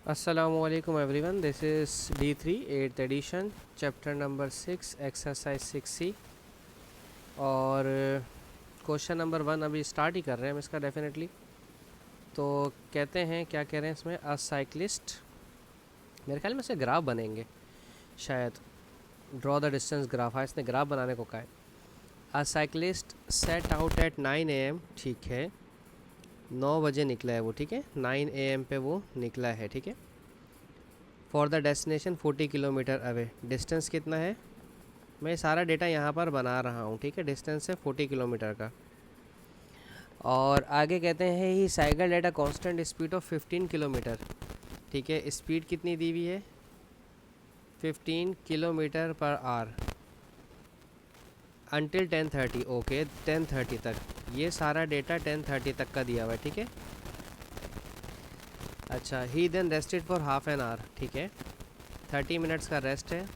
Assalamualaikum everyone. This is D3 8th edition, chapter number 6, exercise 6C. और question number 1 अभी start ही कर रहे हैं हम इसका डेफिनेटली। तो कहते हैं, क्या कह रहे हैं इसमें, अ साइक्लिस्ट, मेरे ख्याल में से ग्राफ बनेंगे शायद, ड्रॉ द डिस्टेंस ग्राफ। हाँ, इसने ग्राफ बनाने को कहा है। अ cyclist set out at 9 AM, ठीक है, 9 बजे निकला है वो, ठीक है, 9 AM पे वो निकला है, ठीक है। For the destination 40 kilometre away, distance कितना है, मैं सारा डेटा यहाँ पर बना रहा हूँ, ठीक है। डिस्टेंस है 40 किलोमीटर का। और आगे कहते हैं he cycle at a constant speed of 15 kilometre, ठीक है। स्पीड कितनी दी हुई है, 15 kilometre per hour until 10:30, okay 10:30 तक। ये सारा डेटा 10:30 तक का दिया हुआ है, ठीक है। अच्छा, he then rested for half an hour, ठीक है, 30 मिनट्स का रेस्ट है।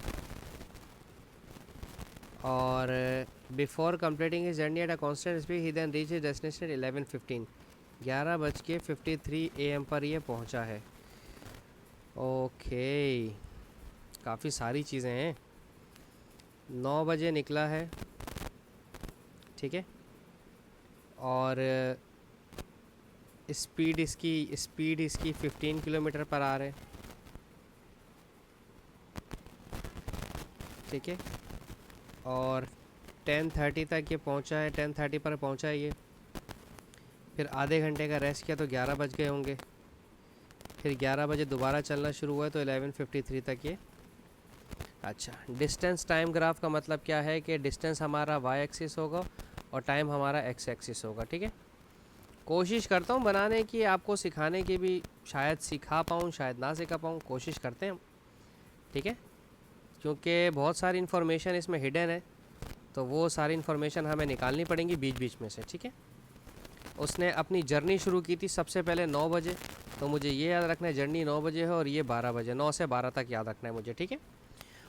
और before completing his journey at a constant speed he then reach his destination 11:15, 11:53 AM पर ये पहुंचा है। ओके, काफ़ी सारी चीज़ें हैं। 9 बजे निकला है, ठीक है। और स्पीड इसकी 15 किलोमीटर पर आ रहे, ठीक है। और 10:30 तक ये पहुंचा है, 10:30 पर पहुंचा है ये। फिर आधे घंटे का रेस्ट किया तो 11 बज गए होंगे। फिर 11 बजे दोबारा चलना शुरू हुआ तो 11:53 तक ये। अच्छा, डिस्टेंस टाइम ग्राफ का मतलब क्या है कि डिस्टेंस हमारा वाई एक्सिस होगा और टाइम हमारा एक्स एक्सिस होगा, ठीक है। कोशिश करता हूँ बनाने की, आपको सिखाने की भी, शायद सिखा पाऊँ शायद ना सिखा पाऊँ, कोशिश करते हैं हम, ठीक है। क्योंकि बहुत सारी इन्फॉर्मेशन इसमें हिडन है, तो वो सारी इन्फॉर्मेशन हमें निकालनी पड़ेंगी बीच बीच में से, ठीक है। उसने अपनी जर्नी शुरू की थी सबसे पहले 9 बजे, तो मुझे ये याद रखना है जर्नी 9 बजे है और ये 12 बजे, 9 से 12 तक याद रखना है मुझे, ठीक है।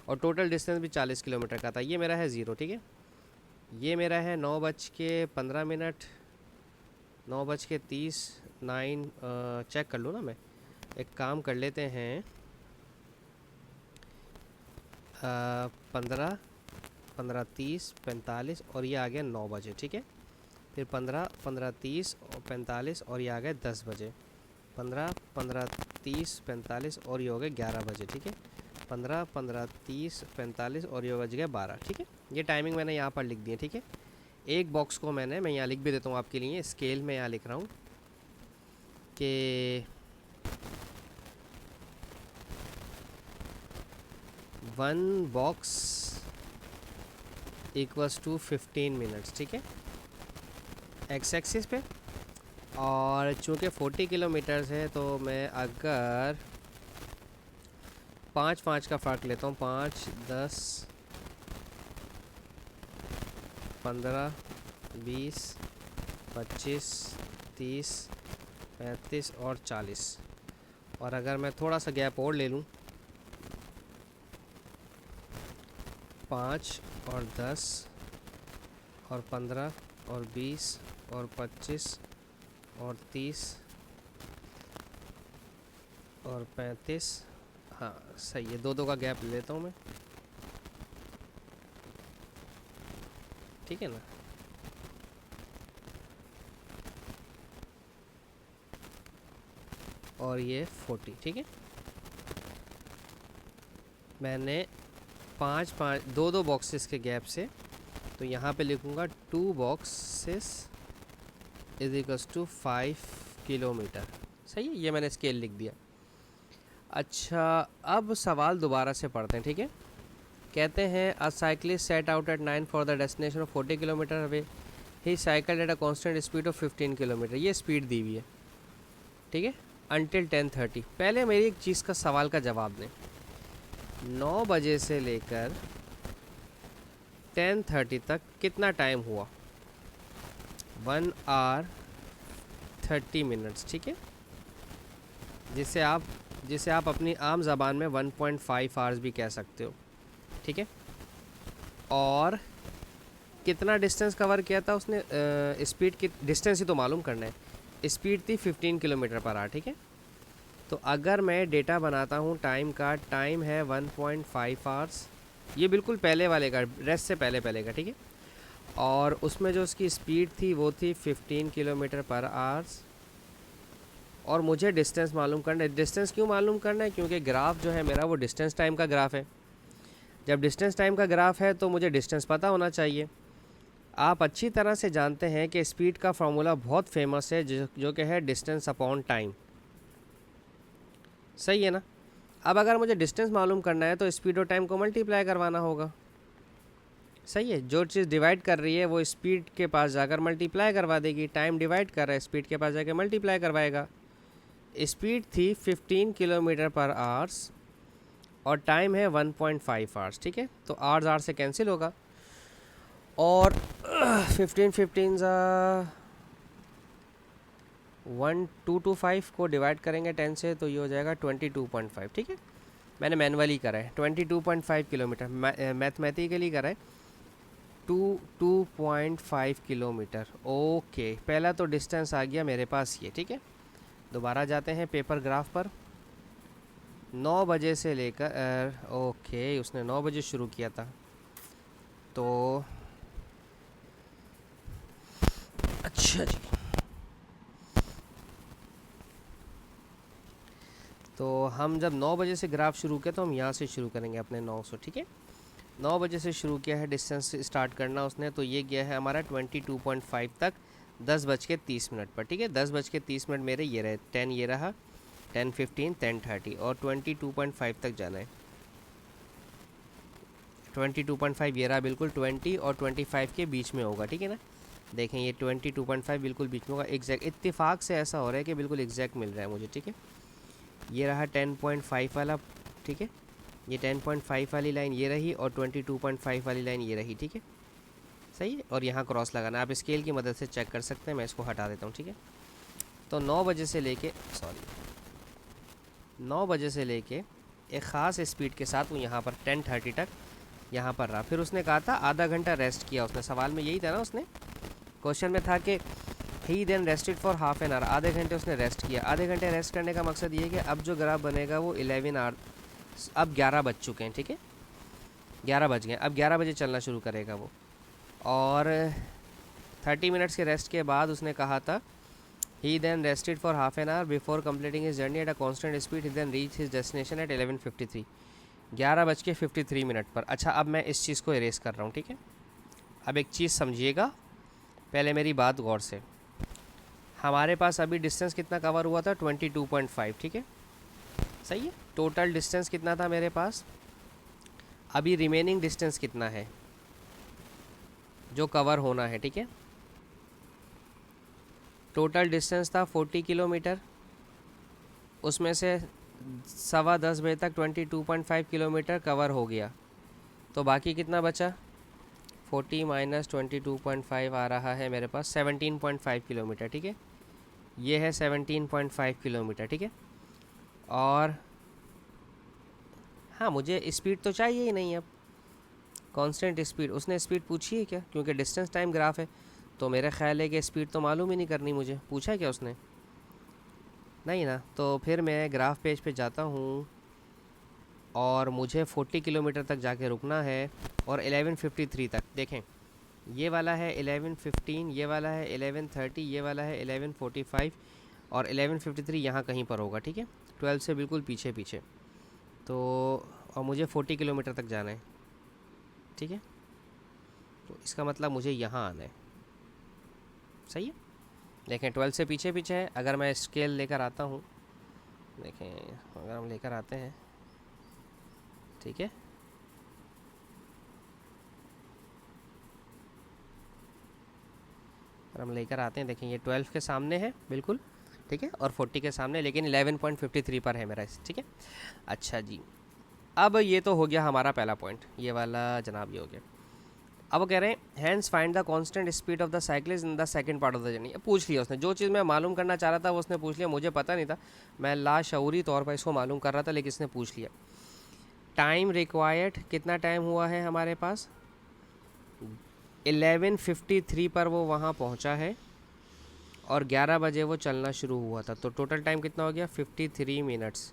और टोटल डिस्टेंस भी 40 किलोमीटर का था। ये मेरा है 0, ठीक है। ये मेरा है 9:15, 9:30, 9 चेक कर लूँ ना मैं, एक काम कर लेते हैं, 15, 15:30, 45 और ये आ गया 9 बजे, ठीक है। फिर 15, 15:30 और 45 और ये आ गए 10 बजे। 15, 15:30, 45 और ये हो गए 11 बजे, ठीक है। 15, 15:30, 45 और ये बज गया 12, ठीक है। ये टाइमिंग मैंने यहाँ पर लिख दी है, ठीक है। एक बॉक्स को मैं यहाँ लिख भी देता हूँ आपके लिए, स्केल में यहाँ लिख रहा हूँ कि 1 बॉक्स इक्वल्स टू 15 मिनट्स, ठीक है, एक्स एक्सिस पे। और चूँकि 40 किलोमीटर्स है तो मैं अगर 5 का फ़र्क लेता हूँ, 5, 10, 15, 20, 25, 30, 35 और 40, और अगर मैं थोड़ा सा गैप और ले लूँ, 5 और 10 और 15 और 20 और 25 और 30 और 35, हाँ सही है, 2 का गैप ले लेता हूँ मैं, ठीक है ना। और ये 40, ठीक है। मैंने 5 2 बॉक्सेस के गैप से, तो यहाँ पे लिखूँगा 2 boxes is equals to 5 kilometre, सही है। ये मैंने स्केल लिख दिया। अच्छा, अब सवाल दोबारा से पढ़ते हैं, ठीक है। कहते हैं अ cyclist set out at 9 for the destination of 40 kilometre away, he cycle at a constant speed of 15 kilometre, ये स्पीड दी हुई है, ठीक है, अंटिल 10:30। पहले मेरी एक चीज़ का सवाल का जवाब दें, 9 बजे से लेकर 10:30 तक कितना टाइम हुआ, 1 आवर 30 मिनट्स, ठीक है, जिसे आप अपनी आम ज़बान में 1.5 आवर्स भी कह सकते हो, ठीक है। और कितना डिस्टेंस कवर किया था उसने, स्पीड की डिस्टेंस ही तो मालूम करना है। स्पीड थी 15 किलोमीटर पर आवर, ठीक है। तो अगर मैं डेटा बनाता हूँ टाइम का, टाइम है 1.5 आवर्स, ये बिल्कुल पहले वाले का, रेस्ट से पहले पहले का, ठीक है। और उसमें जो उसकी स्पीड थी वो थी 15 किलोमीटर पर आवर्स। और मुझे डिस्टेंस मालूम करना है। डिस्टेंस क्यों मालूम करना है? क्योंकि ग्राफ जो है मेरा वो डिस्टेंस टाइम का ग्राफ है। जब डिस्टेंस टाइम का ग्राफ है तो मुझे डिस्टेंस पता होना चाहिए। आप अच्छी तरह से जानते हैं कि स्पीड का फॉर्मूला बहुत फेमस है, जो कि है डिस्टेंस अपॉन टाइम। सही है ना? अब अगर मुझे डिस्टेंस मालूम करना है तो स्पीड और टाइम को मल्टीप्लाई करवाना होगा। सही है, जो चीज़ डिवाइड कर रही है वो स्पीड के पास जाकर मल्टीप्लाई करवा देगी, टाइम डिवाइड कर रहा है स्पीड के पास जाकर मल्टीप्लाई करवाएगा। स्पीड थी 15 किलोमीटर पर आवर्स और टाइम है 1.5 आवर्स, ठीक है। तो आवर्स आर से कैंसिल होगा और 15 1225 को डिवाइड करेंगे 10 से तो ये हो जाएगा 22.5, ठीक है। मैंने मैनुअली करा है 22.5 किलोमीटर, मैथमेटिकली करा है 2.5 किलोमीटर। ओके, पहला तो डिस्टेंस आ गया मेरे पास ये, ठीक है। दोबारा जाते हैं पेपर ग्राफ पर। 9 बजे से लेकर ओके, उसने 9 बजे शुरू किया था, तो अच्छा जी। तो हम जब 9 बजे से ग्राफ शुरू किया तो हम यहाँ से शुरू करेंगे अपने 900, ठीक है। 9 बजे से शुरू किया है डिस्टेंस स्टार्ट करना उसने, तो ये गया है हमारा 22.5 तक 10:30 पर, ठीक है। 10:30 मेरे ये रहे 10, ये रहा 10, 15, 10, 30 और 22.5 तक जाना है। 22.5 ये रहा बिल्कुल 20 और 25 के बीच में होगा, ठीक है ना। देखें ये 22.5 बिल्कुल बीच में होगा, एग्जैक्ट इत्तेफाक से ऐसा हो रहा है कि बिल्कुल एग्जैक्ट मिल रहा है मुझे, ठीक है। ये रहा 10.5 वाला, ठीक है। ये 10.5 वाली लाइन ये रही और 22.5 वाली लाइन ये रही, ठीक है। सही है, और यहाँ क्रॉस लगाना आप स्केल की मदद से चेक कर सकते हैं। मैं इसको हटा देता हूँ, ठीक है। तो 9 बजे से लेके 9 बजे से लेके एक ख़ास स्पीड के साथ वो यहाँ पर 10:30 तक यहाँ पर रहा। फिर उसने कहा था आधा घंटा रेस्ट किया उसने, सवाल में यही था ना, उसने क्वेश्चन में था कि he then rested for half an hour, आधे घंटे उसने रेस्ट किया। आधे घंटे रेस्ट करने का मकसद ये है कि अब जो ग्राफ बनेगा वो 11 आवर, अब 11 बज चुके हैं, ठीक है। 11 बज गए, अब 11 बजे चलना शुरू करेगा वो। और 30 मिनट्स के रेस्ट के बाद उसने कहा था he then rested for half an hour before completing his journey at a constant speed, he then reach his destination at 11:53, 11:53 पर। अच्छा, अब मैं इस चीज़ को इरेज कर रहा हूँ, ठीक है। अब एक चीज़ समझिएगा, पहले मेरी बात गौर से। हमारे पास अभी डिस्टेंस कितना कवर हुआ था? 22.5, ठीक है। सही है, टोटल डिस्टेंस कितना था मेरे पास? अभी रिमेनिंग डिस्टेंस कितना है जो कवर होना है, ठीक है। टोटल डिस्टेंस था 40 किलोमीटर, उसमें से 10:15 बजे तक 22.5 किलोमीटर कवर हो गया, तो बाकी कितना बचा? 40 माइनस 22.5 आ रहा है मेरे पास 17.5 किलोमीटर, ठीक है। ये है 17.5 किलोमीटर, ठीक है। और हाँ, मुझे स्पीड तो चाहिए ही नहीं अब, कांस्टेंट स्पीड। उसने स्पीड पूछी है क्या? क्योंकि डिस्टेंस टाइम ग्राफ है, तो मेरा ख्याल है कि स्पीड तो मालूम ही नहीं करनी मुझे। पूछा है क्या उसने? नहीं ना। तो फिर मैं ग्राफ पेज पे जाता हूँ और मुझे 40 किलोमीटर तक जाके रुकना है और 11:53 तक। देखें, ये वाला है 11:15, ये वाला है 11:30, ये वाला है 11:45 और 11:53 यहाँ कहीं पर होगा, ठीक है। 12 से बिल्कुल पीछे पीछे। तो और मुझे 40 किलोमीटर तक जाना है, ठीक है। तो इसका मतलब मुझे यहाँ आना है। सही है, देखें 12 से पीछे पीछे है। अगर मैं स्केल लेकर आता हूँ, देखें अगर हम लेकर आते हैं, ठीक है। अगर हम लेकर आते हैं, देखें ये 12 के सामने है बिल्कुल, ठीक है, और 40 के सामने, लेकिन 11.53 पर है मेरा, ठीक है। अच्छा जी, अब ये तो हो गया हमारा पहला पॉइंट, ये वाला जनाब ये हो गया। अब वो कह रहे हैं hence find the constant speed of the cyclist in the second part of the journey. पूछ लिया उसने, जो चीज़ मैं मालूम करना चाह रहा था वो उसने पूछ लिया। मुझे पता नहीं था, मैं लाशऊरी तौर पर इसको मालूम कर रहा था, लेकिन इसने पूछ लिया। टाइम रिक्वायर्ड, कितना टाइम हुआ है हमारे पास? 11:53 पर वो वहाँ पहुँचा है और 11 बजे वो चलना शुरू हुआ था। तो टोटल टाइम कितना हो गया 53 मिनट्स।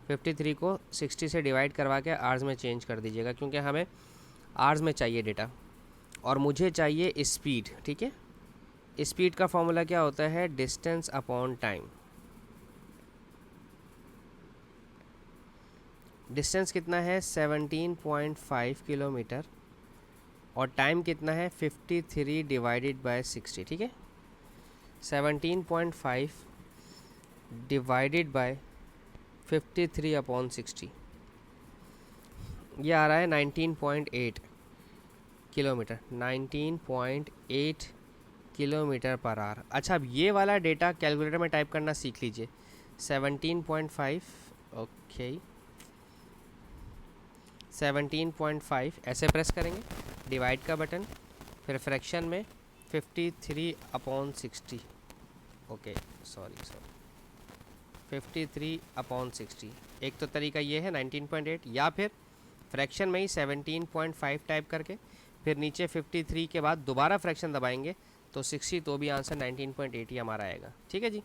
53 को 60 से डिवाइड करवा के आवर्स में चेंज कर दीजिएगा, क्योंकि हमें आवर्स में चाहिए डेटा और मुझे चाहिए स्पीड। ठीक है, स्पीड का फॉर्मूला क्या होता है, डिस्टेंस अपॉन टाइम। डिस्टेंस कितना है 17.5 किलोमीटर और टाइम कितना है 53 डिवाइडेड बाय 60। ठीक है, 17.5 डिवाइडेड बाय 53 अपॉन 60, ये आ रहा है 19.8 किलोमीटर, 19.8 किलोमीटर पर आवर। अच्छा, अब ये वाला डेटा कैलकुलेटर में टाइप करना सीख लीजिए। 17.5, ओके, 17.5 ऐसे प्रेस करेंगे, डिवाइड का बटन, फिर फ्रैक्शन में 53 अपॉन 60, ओके सॉरी 53 अपॉन 60। एक तो तरीका ये है 19.8, या फिर फ्रैक्शन में ही 17.5 टाइप करके फिर नीचे 53 के बाद दोबारा फ्रैक्शन दबाएंगे तो 60, तो भी आंसर 19.8 ही हमारा आएगा। ठीक है जी,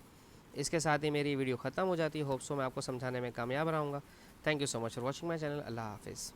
इसके साथ ही मेरी वीडियो ख़त्म हो जाती है। होप सो मैं आपको समझाने में कामयाब रहूँगा। Thank you so much for watching my channel. अल्लाह हाफिज़।